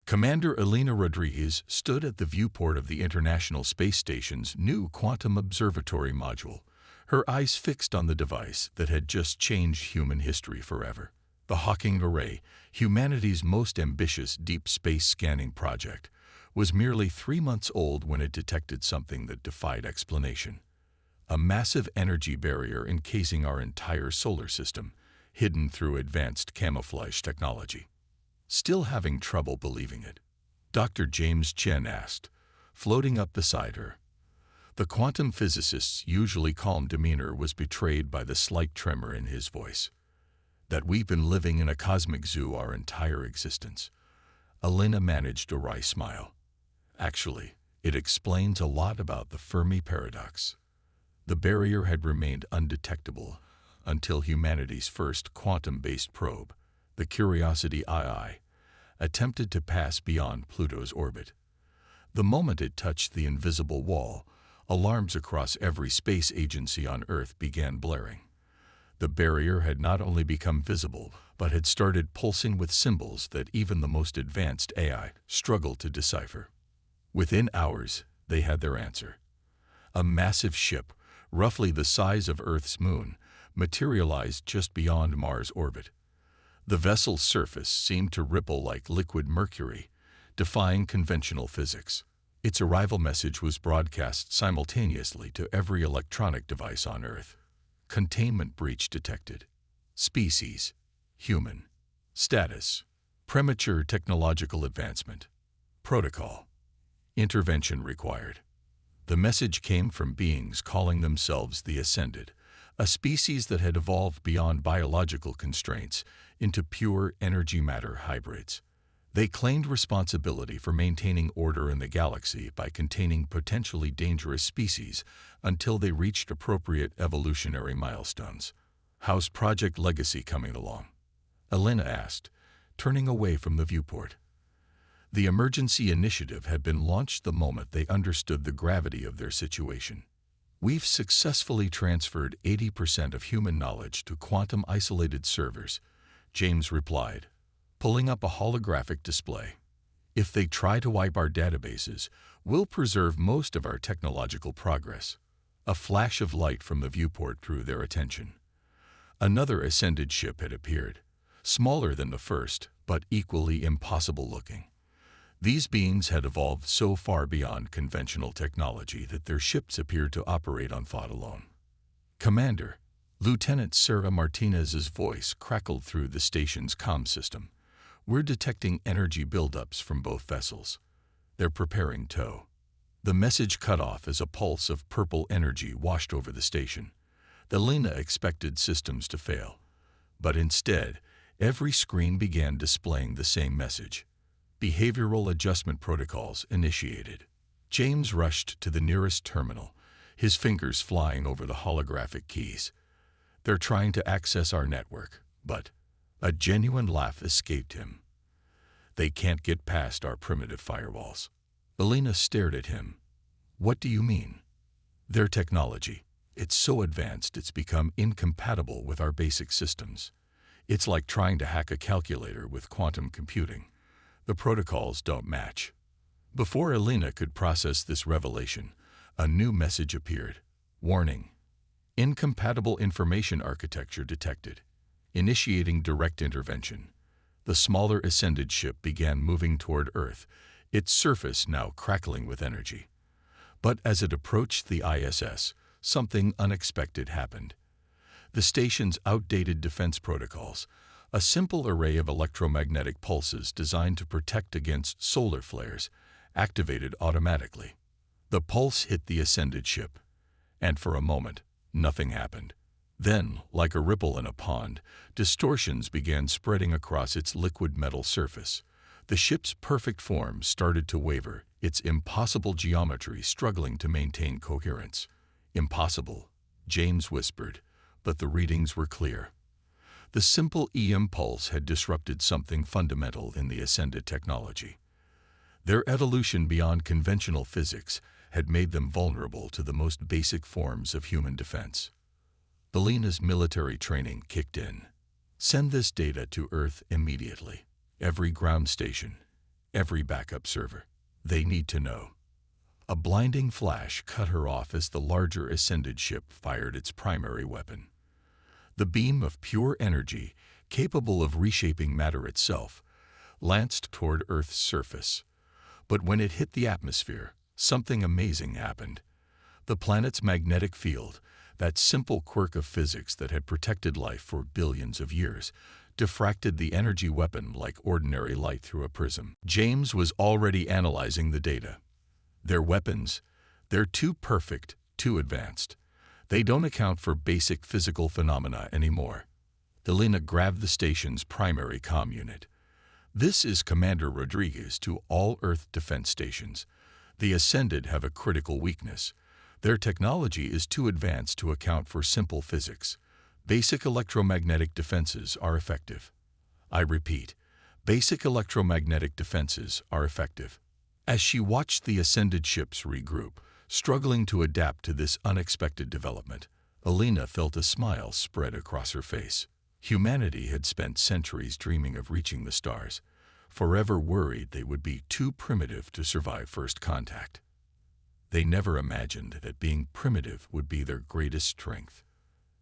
Commander Elena Rodriguez stood at the viewport of the International Space Station's new Quantum Observatory module, her eyes fixed on the device that had just changed human history forever. The Hawking Array, humanity's most ambitious deep space scanning project, was merely 3 months old when it detected something that defied explanation. A massive energy barrier encasing our entire solar system, hidden through advanced camouflage technology. Still having trouble believing it, Dr. James Chen asked, floating up beside her. The quantum physicist's usually calm demeanor was betrayed by the slight tremor in his voice. That we've been living in a cosmic zoo our entire existence. Elena managed a wry smile. Actually, it explains a lot about the Fermi paradox. The barrier had remained undetectable until humanity's first quantum-based probe, the Curiosity II, attempted to pass beyond Pluto's orbit. The moment it touched the invisible wall, alarms across every space agency on Earth began blaring. The barrier had not only become visible, but had started pulsing with symbols that even the most advanced AI struggled to decipher. Within hours, they had their answer. A massive ship, roughly the size of Earth's moon, materialized just beyond Mars' orbit. The vessel's surface seemed to ripple like liquid mercury, defying conventional physics. Its arrival message was broadcast simultaneously to every electronic device on Earth. Containment breach detected. Species: human. Status: premature technological advancement. Protocol: intervention required. The message came from beings calling themselves the Ascended, a species that had evolved beyond biological constraints into pure energy-matter hybrids. They claimed responsibility for maintaining order in the galaxy by containing potentially dangerous species until they reached appropriate evolutionary milestones. How's Project Legacy coming along? Elena asked, turning away from the viewport. The emergency initiative had been launched the moment they understood the gravity of their situation. We've successfully transferred 80% of human knowledge to quantum-isolated servers, James replied, pulling up a holographic display. If they try to wipe our databases, we'll preserve most of our technological progress. A flash of light from the viewport drew their attention. Another ascended ship had appeared, smaller than the first, but equally impossible looking. These beings had evolved so far beyond conventional technology that their ships appeared to operate on thought alone. Commander, Lieutenant Sarah Martinez's voice crackled through the station's comm system. We're detecting energy buildups from both vessels. They're preparing tow. The message cut off as a pulse of purple energy washed over the station. Elena expected systems to fail, but instead, every screen began displaying the same message. Behavioral adjustment protocols initiated. James rushed to the nearest terminal, his fingers flying over the holographic keys. They're trying to access our network, but a genuine laugh escaped him. They can't get past our primitive firewalls. Elena stared at him. What do you mean? Their technology. It's so advanced it's become incompatible with our basic systems. It's like trying to hack a calculator with quantum computing. The protocols don't match. Before Elena could process this revelation, a new message appeared. Warning. Incompatible information architecture detected. Initiating direct intervention. The smaller ascended ship began moving toward Earth, its surface now crackling with energy. But as it approached the ISS, something unexpected happened. The station's outdated defense protocols, a simple array of electromagnetic pulses designed to protect against solar flares, activated automatically. The pulse hit the ascended ship, and for a moment, nothing happened. Then, like a ripple in a pond, distortions began spreading across its liquid metal surface. The ship's perfect form started to waver, its impossible geometry struggling to maintain coherence. Impossible, James whispered, but the readings were clear. The simple EM pulse had disrupted something fundamental in the ascended technology. Their evolution beyond conventional physics had made them vulnerable to the most basic forms of human defense. Elena's military training kicked in. Send this data to Earth immediately. Every ground station, every backup server. They need to know. A blinding flash cut her off as the larger ascended ship fired its primary weapon. The beam of pure energy, capable of reshaping matter itself, lanced toward Earth's surface. But when it hit the atmosphere, something amazing happened. The planet's magnetic field, that simple quirk of physics that had protected life for billions of years, diffracted the energy weapon like ordinary light through a prism. James was already analyzing the data. Their weapons, they're too perfect, too advanced. They don't account for basic physical phenomena anymore. Elena grabbed the station's primary comm unit. This is Commander Rodriguez to all Earth defense stations. The Ascended have a critical weakness. Their technology is too advanced to account for simple physics. Basic electromagnetic defenses are effective. I repeat, basic electromagnetic defenses are effective. As she watched the Ascended ships regroup, struggling to adapt to this unexpected development, Elena felt a smile spread across her face. Humanity had spent centuries dreaming of reaching the stars, forever worried they would be too primitive to survive first contact. They never imagined that being primitive would be their greatest strength.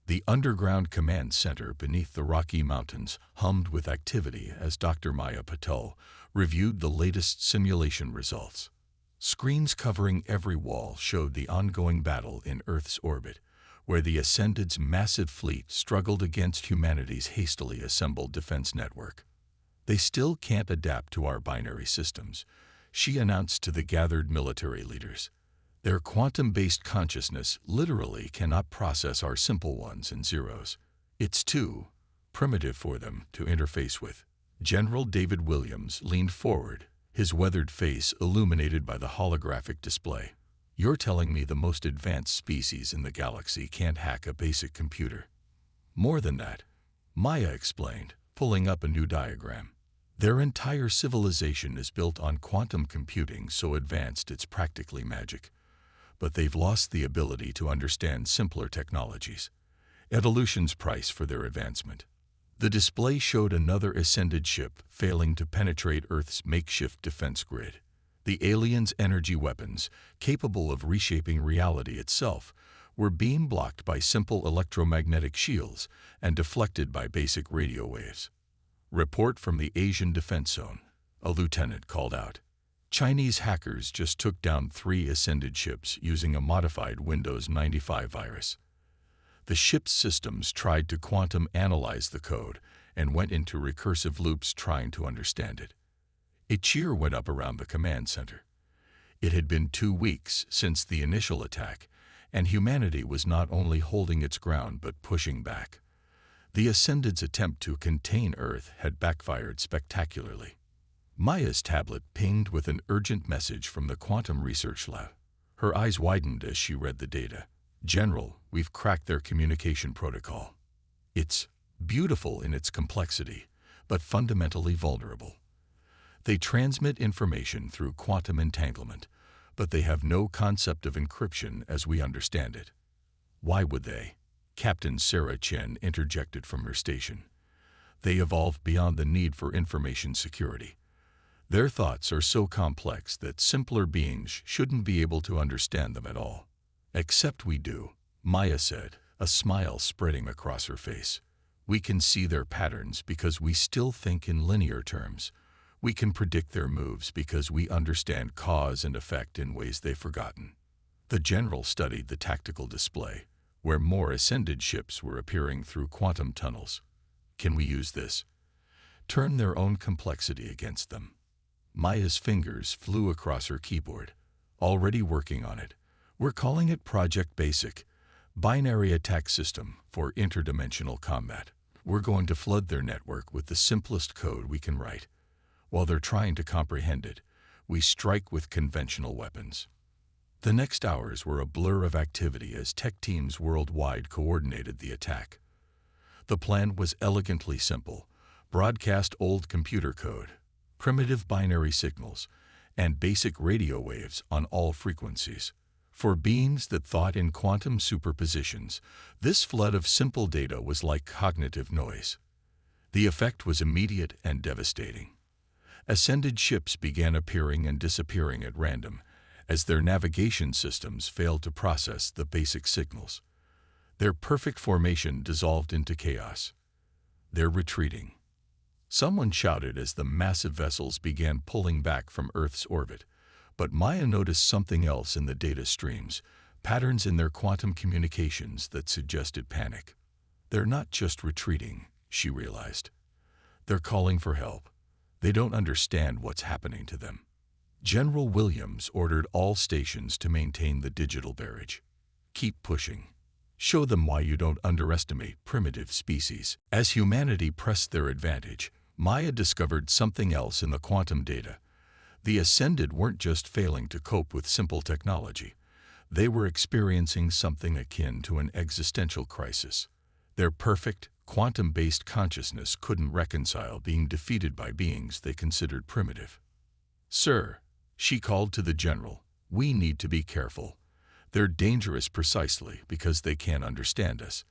The underground command center beneath the Rocky Mountains hummed with activity as Dr. Maya Patel reviewed the latest simulation results. Screens covering every wall showed the ongoing battle in Earth's orbit, where the Ascended's massive fleet struggled against humanity's hastily assembled defense network. They still can't adapt to our binary systems, she announced to the gathered military leaders. Their quantum-based consciousness literally cannot process our simple ones and zeros. It's too primitive for them to interface with. General David Williams leaned forward, his weathered face illuminated by the holographic display. You're telling me the most advanced species in the galaxy can't hack a basic computer? More than that, Maya explained, pulling up a new diagram. Their entire civilization is built on quantum computing so advanced it's practically magic. But they've lost the ability to understand simpler technologies. Evolution's price for their advancement. The display showed another Ascended ship failing to penetrate Earth's makeshift defense grid. The aliens' energy weapons, capable of reshaping reality itself, were beam blocked by simple electromagnetic shields and deflected by basic radio waves. Report from the Asian Defense Zone, a lieutenant called out. Chinese hackers just took down 3 Ascended ships using a modified Windows 95 virus. The ship's systems tried to quantum analyze the code and went into recursive loops trying to understand it. A cheer went up around the command center. It had been 2 weeks since the initial attack, and humanity was not only holding its ground but pushing back. The Ascended's attempt to contain Earth had backfired spectacularly. Maya's tablet pinged with an urgent message from the Quantum Research Lab. Her eyes widened as she read the data. General, we've cracked their communication protocol. It's beautiful in its complexity, but fundamentally vulnerable. They transmit information through quantum entanglement, but they have no concept of encryption as we understand it. Why would they? Captain Sarah Chen interjected from her station. They evolved beyond the need for information security. Their thoughts are so complex that simpler beings shouldn't be able to understand them at all. Except we do, Maya said, a smile spreading across her face. We can see their patterns because we still think in linear terms. We can predict their moves because we understand cause and effect in ways they've forgotten. The general studied the tactical display, where more Ascended ships were appearing through quantum tunnels. Can we use this? Turn their own complexity against them. Maya's fingers flew across her keyboard. Already working on it. We're calling it Project Basic, Binary Attack System for Interdimensional Combat. We're going to flood their network with the simplest code we can write. While they're trying to comprehend it, we strike with conventional weapons. The next hours were a blur of activity as tech teams worldwide coordinated the attack. The plan was elegantly simple: broadcast old computer code, primitive binary signals, and basic radio waves on all frequencies. For beings that thought in quantum superpositions, this flood of simple data was like cognitive noise. The effect was immediate and devastating. Ascended ships began appearing and disappearing at random, as their navigation systems failed to process the basic signals. Their perfect formation dissolved into chaos. They're retreating. Someone shouted as the massive vessels began pulling back from Earth's orbit. But Maya noticed something else in the data streams, patterns in their quantum communications that suggested panic. They're not just retreating, she realized. They're calling for help. They don't understand what's happening to them. General Williams ordered all stations to maintain the digital barrage. Keep pushing. Show them why you don't underestimate primitive species. As humanity pressed their advantage, Maya discovered something else in the quantum data. The Ascended weren't just failing to cope with simple technology. They were experiencing something akin to an existential crisis. Their perfect, quantum-based consciousness couldn't reconcile being defeated by beings they considered primitive. "Sir," she called to the general, "we need to be careful. They're dangerous precisely because they can't understand us.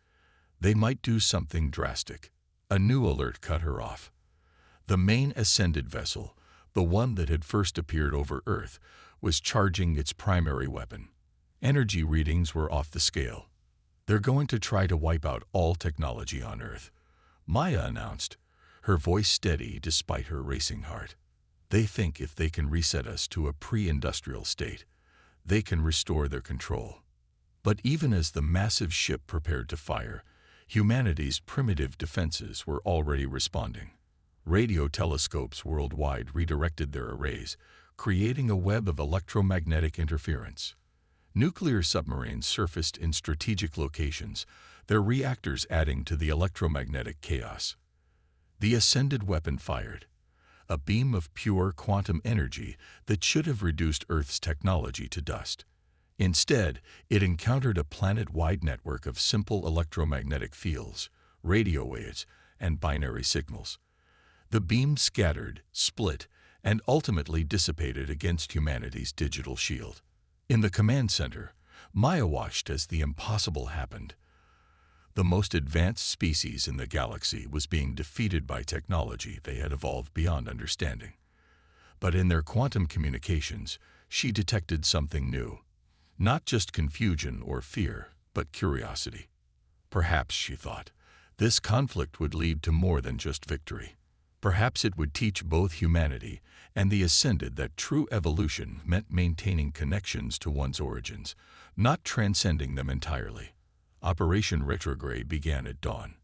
They might do something drastic." A new alert cut her off. The main Ascended vessel, the one that had first appeared over Earth, was charging its primary weapon. Energy readings were off the scale. "They're going to try to wipe out all technology on Earth," Maya announced, her voice steady despite her racing heart. "They think if they can reset us to a pre-industrial state, they can restore their control." But even as the massive ship prepared to fire, humanity's primitive defenses were already responding. Radio telescopes worldwide redirected their arrays, creating a web of electromagnetic interference. Nuclear submarines surfaced in strategic locations, their reactors adding to the electromagnetic chaos. The Ascended weapon fired, a beam of pure quantum energy that should have reduced Earth's technology to dust. Instead, it encountered a planet-wide network of simple electromagnetic fields, radio waves, and binary signals. The beam scattered, split, and ultimately dissipated against humanity's digital shield. In the command center, Maya watched as the impossible happened. The most advanced species in the galaxy was being defeated by technology they had evolved beyond understanding. But in their quantum communications, she detected something new. Not just confusion or fear, but curiosity. Perhaps, she thought, this conflict would lead to more than just victory. Perhaps it would teach both humanity and the Ascended that true evolution meant maintaining connections to one's origins, not transcending them entirely. Operation Retrograde began at dawn.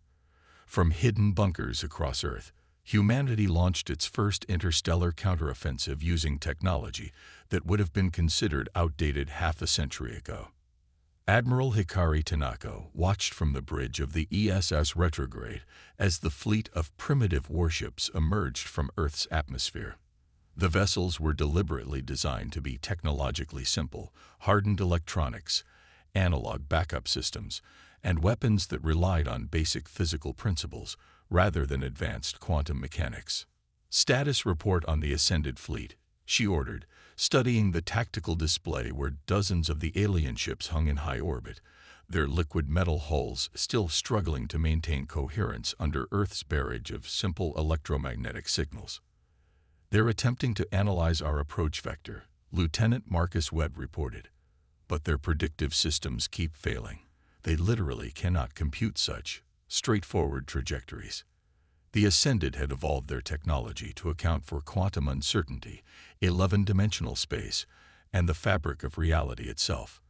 From hidden bunkers across Earth, humanity launched its first interstellar counteroffensive using technology that would have been considered outdated half a century ago. Admiral Hikari Tanaka watched from the bridge of the ESS Retrograde as the fleet of primitive warships emerged from Earth's atmosphere. The vessels were deliberately designed to be technologically simple, hardened electronics, analog backup systems, and weapons that relied on basic physical principles rather than advanced quantum mechanics. "Status report on the Ascended fleet," she ordered, studying the tactical display where dozens of the alien ships hung in high orbit, their liquid metal hulls still struggling to maintain coherence under Earth's barrage of simple electromagnetic signals. "They're attempting to analyze our approach vector," Lieutenant Marcus Webb reported. "But their predictive systems keep failing. They literally cannot compute such straightforward trajectories." The Ascended had evolved their technology to account for quantum uncertainty, 11-dimensional space, and the fabric of reality itself.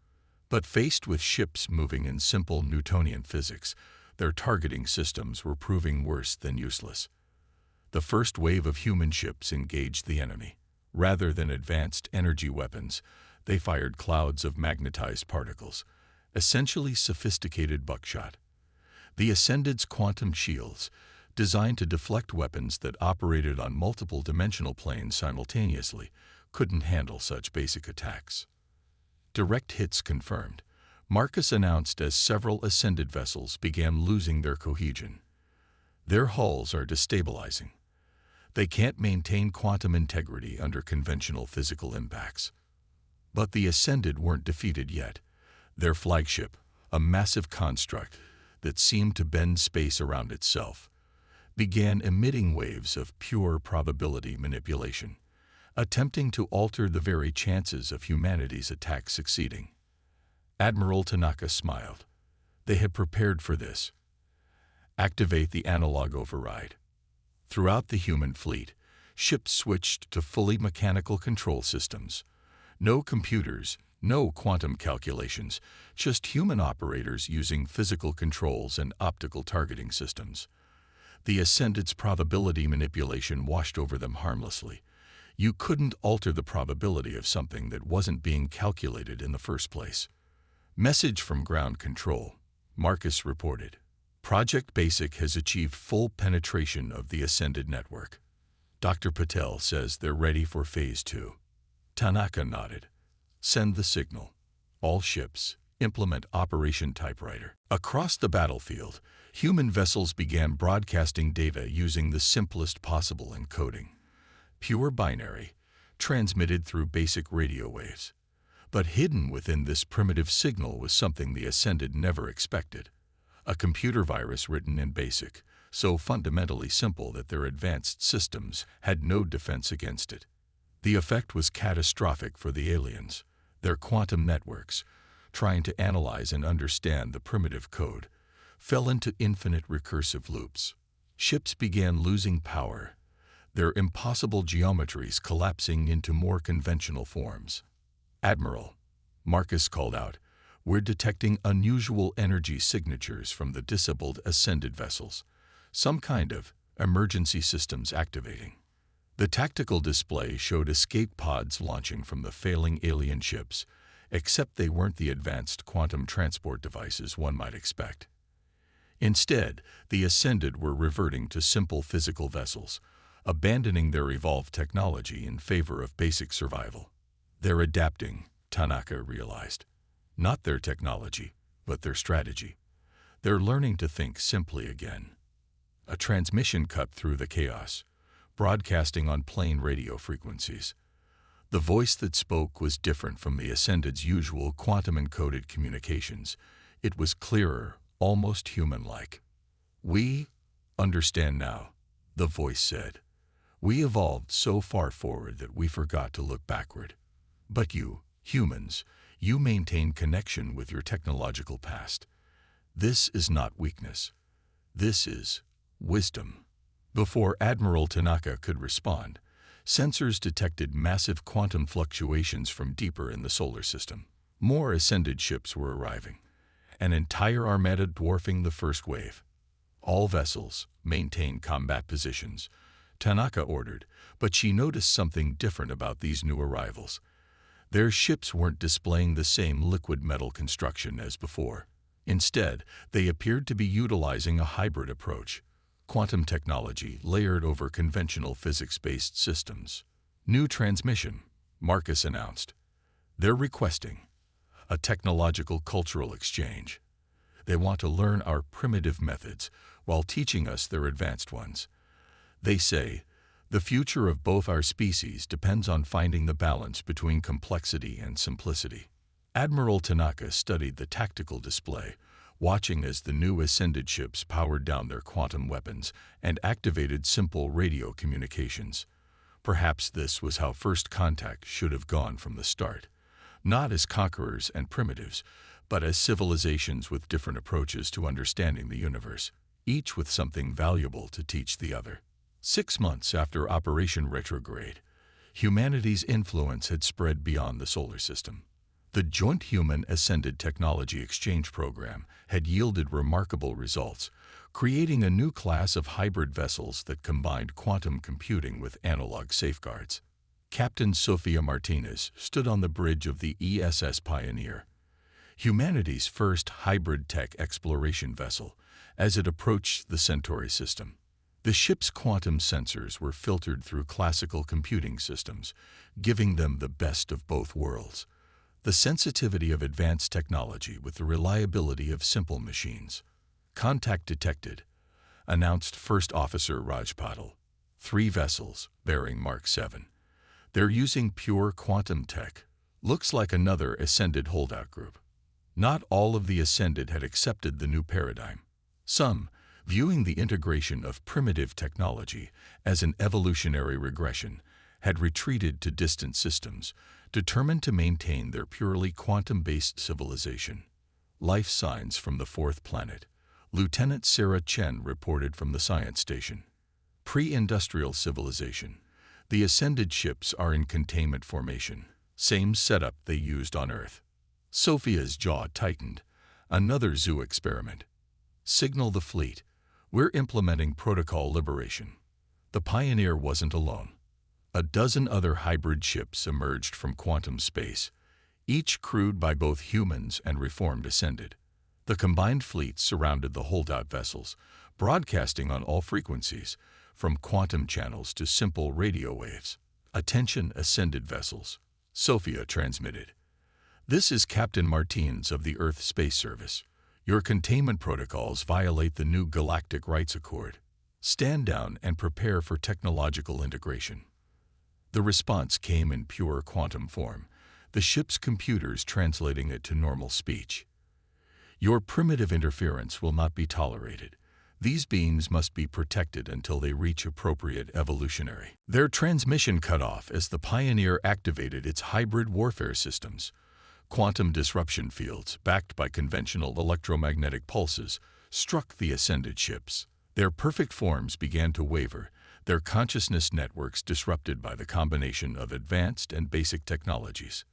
But faced with ships moving in simple Newtonian physics, their targeting systems were proving worse than useless. The first wave of human ships engaged the enemy. Rather than advanced energy weapons, they fired clouds of magnetized particles, essentially sophisticated buckshot. The Ascended's quantum shields, designed to deflect weapons that operated on multiple dimensional planes simultaneously, couldn't handle such basic attacks. "Direct hits confirmed," Marcus announced as several Ascended vessels began losing their cohesion. "Their hulls are destabilizing. They can't maintain quantum integrity under conventional physical impacts." But the Ascended weren't defeated yet. Their flagship, a massive construct that seemed to bend space around itself, began emitting waves of pure probability manipulation, attempting to alter the very chances of humanity's attack succeeding. Admiral Tanaka smiled. They had prepared for this. Activate the analog override. Throughout the human fleet, ships switched to fully mechanical control systems. No computers, no quantum calculations, just human operators using physical controls and optical targeting systems. The Ascended's probability manipulation washed over them harmlessly. You couldn't alter the probability of something that wasn't being calculated in the first place. Message from ground control. Marcus reported. Project Basic has achieved full penetration of the Ascended network. Dr. Patel says they're ready for Phase 2. Tanaka nodded. Send the signal. All ships, implement Operation Typewriter. Across the battlefield, human vessels began broadcasting data using the simplest possible encoding. Pure binary, transmitted through basic radio waves. But hidden within this primitive signal was something the Ascended never expected. A computer virus written in BASIC, so fundamentally simple that their advanced systems had no defense against it. The effect was catastrophic for the aliens. Their quantum networks, trying to analyze and understand the primitive code, fell into infinite recursive loops. Ships began losing power, their impossible geometries collapsing into more conventional forms. Admiral, Marcus called out, we're detecting unusual energy signatures from the disabled Ascended vessels. Some kind of emergency systems activating. The tactical display showed escape pods launching from the failing alien ships, except they weren't the advanced quantum transport devices one might expect. Instead, the Ascended were reverting to simple physical vessels, abandoning their evolved technology in favor of basic survival. They're adapting, Tanaka realized. Not their technology, but their strategy. They're learning to think simply again. A transmission cut through the chaos, broadcasting on plain radio frequencies. The voice that spoke was different from the Ascended's usual quantum-encoded communications. It was clearer, almost human-like. We understand now, the voice said. We evolved so far forward that we forgot to look backward. But you, humans, you maintain connection with your technological past. This is not weakness. This is wisdom. Before Admiral Tanaka could respond, sensors detected massive quantum fluctuations from deeper in the solar system. More Ascended ships were arriving, an entire armada dwarfing the first wave. All vessels maintain combat positions, Tanaka ordered, but she noticed something different about these new arrivals. Their ships weren't displaying the same liquid metal construction as before. Instead, they appeared to be utilizing a hybrid approach, quantum technology layered over conventional physics-based systems. New transmission, Marcus announced. They're requesting a technological cultural exchange. They want to learn our primitive methods while teaching us their advanced ones. They say, the future of both our species depends on finding the balance between complexity and simplicity. Admiral Tanaka studied the tactical display, watching as the new Ascended ships powered down their quantum weapons and activated simple radio communications. Perhaps this was how first contact should have gone from the start, not as conquerors and primitives, but as civilizations with different approaches to understanding the universe, each with something valuable to teach the other. 6 months after Operation Retrograde, humanity's influence had spread beyond the solar system. The Joint Human Ascended Technology Exchange Program had yielded remarkable results, creating a new class of hybrid vessels that combined quantum computing with analog safeguards. Captain Sofia Martinez stood on the bridge of the ESS Pioneer, humanity's first hybrid tech exploration vessel, as it approached the Centauri system. The ship's quantum sensors were filtered through classical computing systems, giving them the best of both worlds. The sensitivity of advanced technology with the reliability of simple machines. Contact detected, announced First Officer Rajpatal. 3 vessels bearing Mark 7. They're using pure quantum tech. Looks like another Ascended holdout group. Not all of the Ascended had accepted the new paradigm. Some, viewing the integration of primitive technology as an evolutionary regression, had retreated to distant systems, determined to maintain their purely quantum-based civilization. Life signs from the fourth planet. Lieutenant Sarah Chen reported from the science station. Pre-industrial civilization. The ascended ships are in containment formation. Same setup they used on Earth. Sophia's jaw tightened. Another zoo experiment. Signal the fleet. We're implementing protocol liberation. The Pioneer wasn't alone. A dozen other hybrid ships emerged from quantum space, each crewed by both humans and reformed Ascended. The combined fleets surrounded the holdout vessels, broadcasting on all frequencies, from quantum channels to simple radio waves. Attention Ascended vessels. Sophia transmitted. This is Captain Martins of the Earth Space Service. Your containment protocols violate the new Galactic Rights Accord. Stand down and prepare for technological integration. The response came in pure quantum form, the ship's computers translating it to normal speech. Your primitive interference will not be tolerated. These beings must be protected until they reach appropriate evolutionary. Their transmission cut off as the Pioneer activated its hybrid warfare systems. Quantum disruption fields, backed by conventional electromagnetic pulses, struck the Ascended ships. Their perfect forms began to waver, their consciousness networks disrupted by the combination of advanced and basic technologies.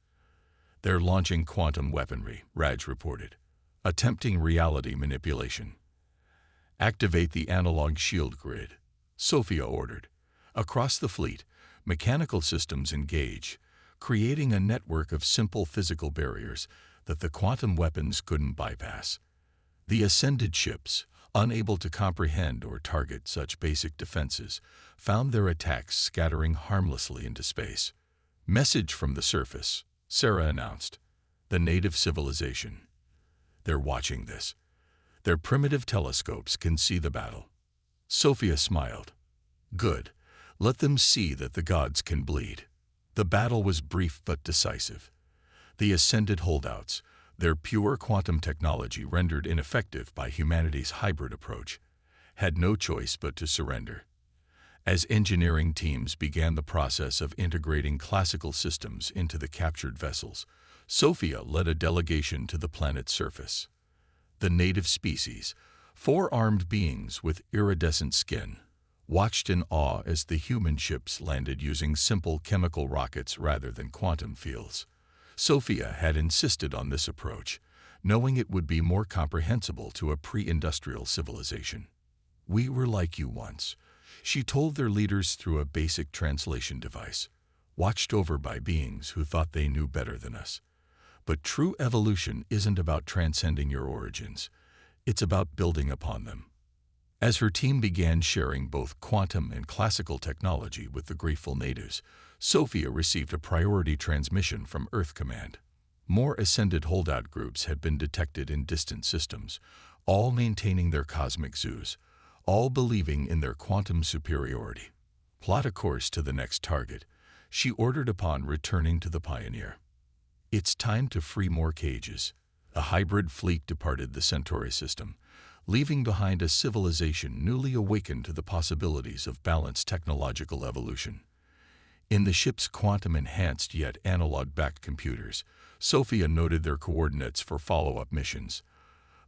They're launching quantum weaponry, Raj reported. Attempting reality manipulation. Activate the analog shield grid, Sophia ordered. Across the fleet, mechanical systems engage, creating a network of simple physical barriers that the quantum weapons couldn't bypass. The Ascended ships, unable to comprehend or target such basic defenses, found their attacks scattering harmlessly into space. Message from the surface, Sarah announced. The native civilization. They're watching this. Their primitive telescopes can see the battle. Sophia smiled. Good. Let them see that the gods can bleed. The battle was brief but decisive. The Ascended holdouts, their pure quantum technology rendered ineffective by humanity's hybrid approach, had no choice but to surrender. As engineering teams began the process of integrating classical systems into the captured vessels, Sophia led a delegation to the planet's surface. The native species, four-armed beings with iridescent skin, watched in awe as the human ships landed using simple chemical rockets rather than quantum fields. Sophia had insisted on this approach, knowing it would be more comprehensible to a pre-industrial civilization. We were like you once, she told their leaders through a basic translation device, watched over by beings who thought they knew better than us. But true evolution isn't about transcending your origins. It's about building upon them. As her team began sharing both quantum and classical technology with the grateful natives, Sophia received a priority transmission from Earth Command. More Ascended holdout groups had been detected in distant systems, all maintaining their cosmic zoos, all believing in their quantum superiority. Plot a course to the next target, she ordered upon returning to the Pioneer. It's time to free more cages. A hybrid fleet departed the Centauri system, leaving behind a civilization newly awakened to the possibilities of balanced technological evolution. In the ship's quantum-enhanced yet analog-backed computers, Sophia noted their coordinates for follow-up missions.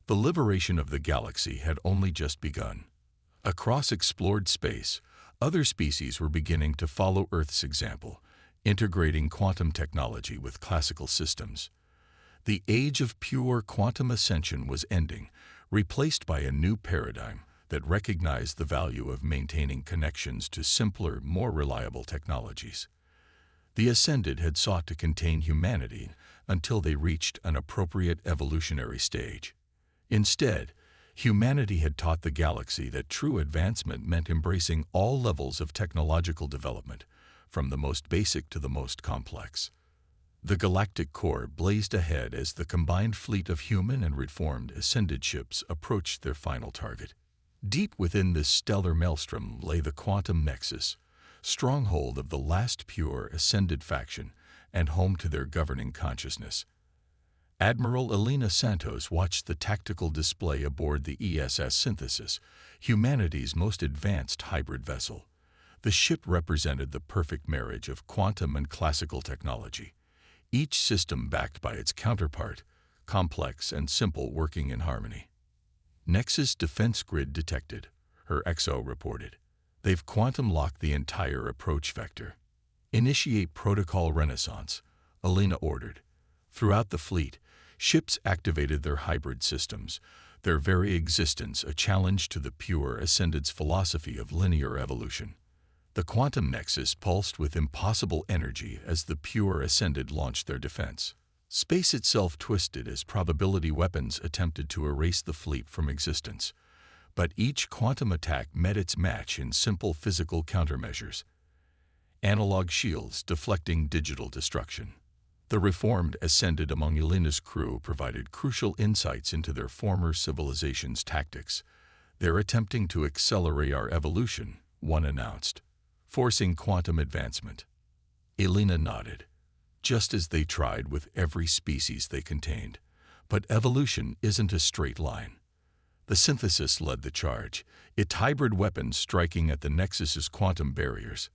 The liberation of the galaxy had only just begun. Across explored space, other species were beginning to follow Earth's example, integrating quantum technology with classical systems. The age of pure quantum ascension was ending, replaced by a new paradigm that recognized the value of maintaining connections to simpler, more reliable technologies. The Ascended had sought to contain humanity until they reached an appropriate evolutionary stage. Instead, humanity had taught the galaxy that true advancement meant embracing all levels of technological development, from the most basic to the most complex. The Galactic core blazed ahead as the combined fleet of human and reformed Ascended ships approached their final target. Deep within this stellar maelstrom lay the Quantum Nexus, stronghold of the last pure Ascended faction and home to their governing consciousness. Admiral Elena Santos watched the tactical display aboard the ESS Synthesis, humanity's most advanced hybrid vessel. The ship represented the perfect marriage of quantum and classical technology, each system backed by its counterpart, complex and simple, working in harmony. Nexus defense grid detected, her XO reported. They've quantum-locked the entire approach vector. Initiate protocol renaissance, Elena ordered. Throughout the fleet, ships activated their hybrid systems, their very existence a challenge to the pure Ascended's philosophy of linear evolution. The quantum nexus pulsed with impossible energy as the pure Ascended launched their defense. Space itself twisted as probability weapons attempted to erase the fleet from existence. But each quantum attack met its match in simple physical countermeasures. Analog shields deflecting digital destruction. The reformed Ascended among Elena's crew provided crucial insights into their former civilization's tactics. They're attempting to accelerate our evolution, one announced, forcing quantum advancement. Elena nodded, just as they tried with every species they contained. But evolution isn't a straight line. The synthesis led the charge, its hybrid weapons striking at the Nexus's quantum barriers.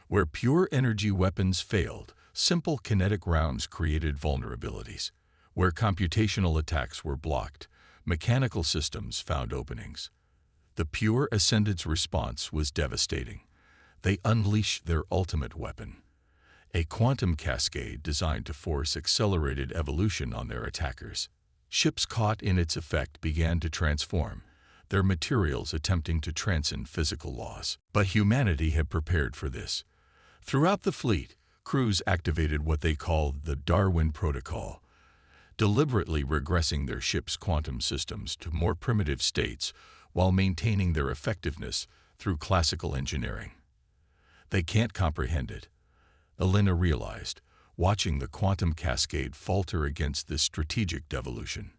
Where pure energy weapons failed, simple kinetic rounds created vulnerabilities. Where computational attacks were blocked, mechanical systems found openings. The pure Ascended's response was devastating. They unleashed their ultimate weapon, a quantum cascade designed to force accelerated evolution on their attackers. Ships caught in its effect began to transform, their materials attempting to transcend physical laws. But humanity had prepared for this. Throughout the fleet, crews activated what they called the Darwin Protocol, deliberately regressing their ships' quantum systems to more primitive states while maintaining their effectiveness through classical engineering. They can't comprehend it, Elena realized, watching the quantum cascade falter against this strategic devolution.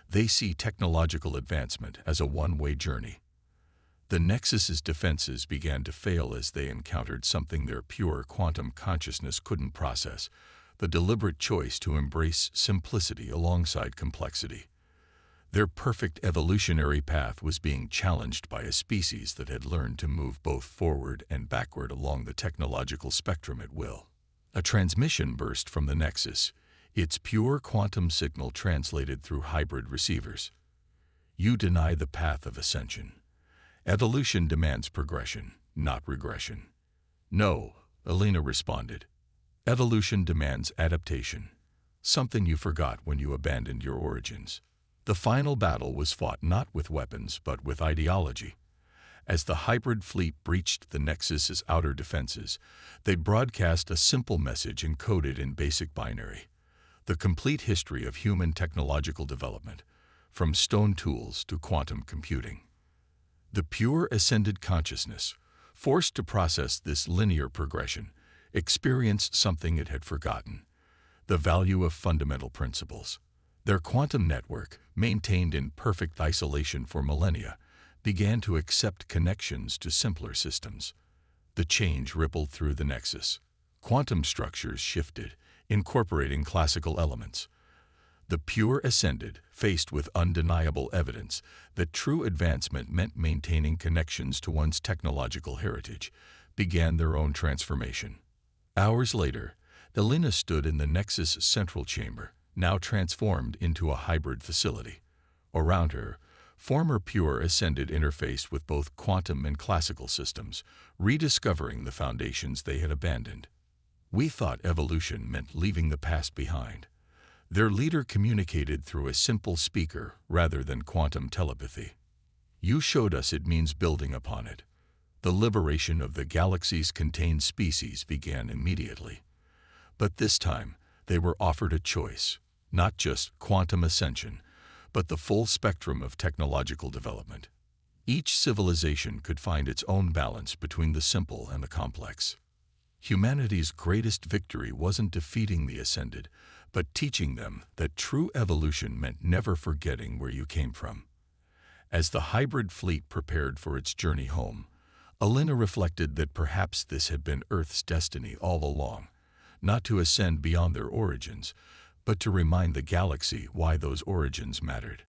They see technological advancement as a one-way journey. The Nexus's defenses began to fail as they encountered something their pure quantum consciousness couldn't process, the deliberate choice to embrace simplicity alongside complexity. Their perfect evolutionary path was being challenged by a species that had learned to move both forward and backward along the technological spectrum at will. A transmission burst from the Nexus, its pure quantum signal translated through hybrid receivers. You deny the path of ascension. Evolution demands progression, not regression. No, Elena responded. Evolution demands adaptation, something you forgot when you abandoned your origins. The final battle was fought not with weapons but with ideology. As the hybrid fleet breached the Nexus's outer defenses, they broadcast a simple message encoded in basic binary. The complete history of human technological development, from stone tools to quantum computing. The pure Ascended consciousness, forced to process this linear progression, experienced something it had forgotten: the value of fundamental principles. Their quantum network, maintained in perfect isolation for millennia, began to accept connections to simpler systems. The change rippled through the Nexus. Quantum structures shifted, incorporating classical elements. The pure Ascended, faced with undeniable evidence that true advancement meant maintaining connections to one's technological heritage, began their own transformation. Hours later, Elena stood in the Nexus central chamber, now transformed into a hybrid facility. Around her, former pure Ascended interfaced with both quantum and classical systems, rediscovering the foundations they had abandoned. We thought evolution meant leaving the past behind. Their leader communicated through a simple speaker rather than quantum telepathy. You showed us it means building upon it. The liberation of the galaxy's contained species began immediately. But this time, they were offered a choice, not just quantum ascension, but the full spectrum of technological development. Each civilization could find its own balance between the simple and the complex. Humanity's greatest victory wasn't defeating the Ascended, but teaching them that true evolution meant never forgetting where you came from. As the hybrid fleet prepared for its journey home, Elena reflected that perhaps this had been Earth's destiny all along, not to ascend beyond their origins, but to remind the galaxy why those origins mattered.